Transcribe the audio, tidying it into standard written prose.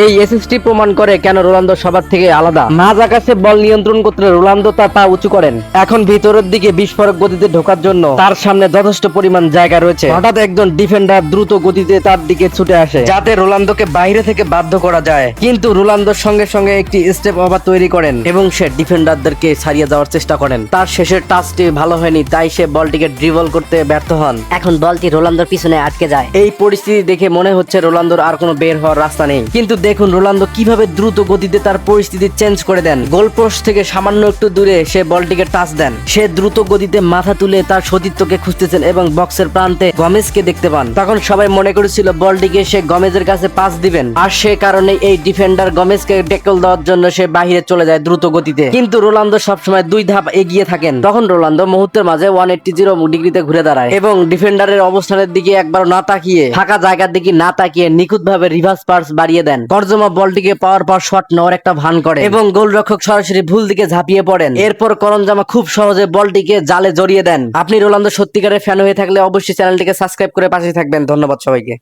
এই এসএসটি প্রমাণ করে কেন রোনালদো সবার থেকে আলাদা। মাঝ আকাশে বল নিয়ন্ত্রণ করতে রোনালদো তার পা উঁচু করেন। এখন ভিতরের দিকে বিস্ফোরক গতিতে ঢোকার জন্য তার সামনে যথেষ্ট পরিমাণ জায়গা রয়েছে। হঠাৎ একজন ডিফেন্ডার দ্রুত গতিতে তার দিকে ছুটে আসে, যাতে রোনালদোকে বাইরে থেকে বাধ্য করা যায়। কিন্তু রোনালদোর সঙ্গে সঙ্গে একটি স্টেপ ওভার তৈরি করেন এবং সে ডিফেন্ডারদেরকে ছাড়িয়ে যাওয়ার চেষ্টা করেন। তার শেষের টাচটি ভালো হয়নি, তাই সে বলটিকে ড্রিবল করতে ব্যর্থ হন। এখন বলটি রোনালদোর পিছনে আটকে যায়। এই পরিস্থিতি দেখে মনে হচ্ছে রোনালদোর আর কোনো বের হওয়ার রাস্তা নেই। কিন্তু দেখুন রোনালদো কিভাবে দ্রুত গতিতে তার পরিস্থিতি চেঞ্জ করে দেন। গোল পোস্ট থেকে সামান্য একটু দূরে সে বলটিকে টাচ দেন। সে দ্রুত গতিতে মাথা তুলে তার সতীর্থকে খুঁজতেছেন এবং বক্সের প্রান্তে গমেজকে দেখতে পান। তখন সবাই মনে করেছিল বলটিকে সে গমেজের কাছে পাস দিবেন, আর সে কারণে এই ডিফেন্ডার গমেজকে ট্যাকল দেওয়ার জন্য সে বাহিরে চলে যায় দ্রুত গতিতে। কিন্তু রোনালদো সবসময় 2 ধাপ এগিয়ে থাকেন। তখন রোনালদো মুহূর্তের মাঝে 180 ডিগ্রিতে ঘুরে দাঁড়ায় এবং ডিফেন্ডারের অবস্থানের দিকে একবার না তাকিয়ে, ফাঁকা জায়গার দিকে না তাকিয়ে নিখুঁত ভাবে রিভার্স পাস বাড়িয়ে দেন। তর্জমা বলটিকে পাওয়ার পর শট নেওয়ার একটা ভান করে এবং গোলরক্ষক সরাসরি ভুল দিকে ঝাঁপিয়ে পড়েন। এরপর করঞ্জামা খুব সহজে বলটিকে জালে জড়িয়ে দেন। আপনি রোনালদো সত্যিকারের ফ্যান হয়ে থাকলে অবশ্যই চ্যানেলটিকে সাবস্ক্রাইব করে পাশে থাকবেন। ধন্যবাদ সবাইকে।